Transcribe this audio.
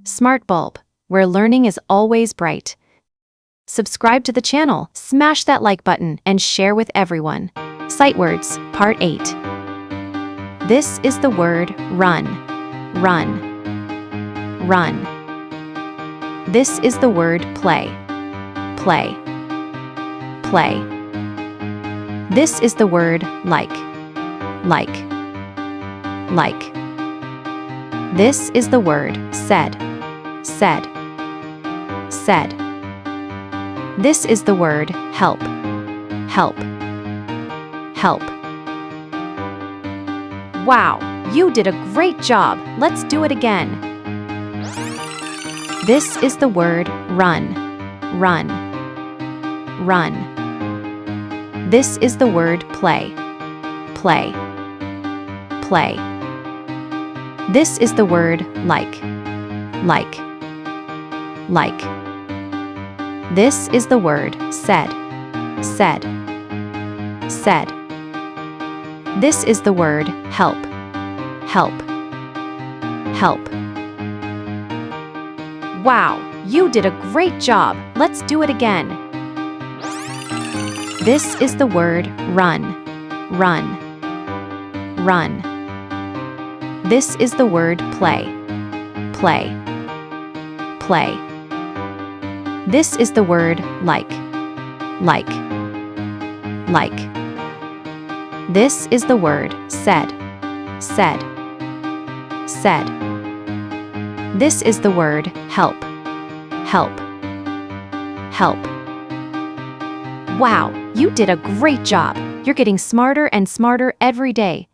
Smart Bulb, where learning is always bright. Subscribe to the channel, smash that like button, and share with everyone. Sight words, Part 8. This is the word run. Run. Run. This is the word play. Play. Play. This is the word like. Like. Like. This is the word said. Said. Said. This is the word help. Help. Help. Wow, you did a great job. Let's do it again. This is the word run. Run. Run. This is the word play. Play. Play. This is the word like. Like. Like. This is the word said. Said. Said. This is the word help. Help. Help. Wow, you did a great job. Let's do it again. This is the word run. Run. Run. This is the word play. Play. Play. This is the word like. Like. Like. This is the word said. Said. Said. This is the word help. Help. Help. Wow, you did a great job. You're getting smarter and smarter every day.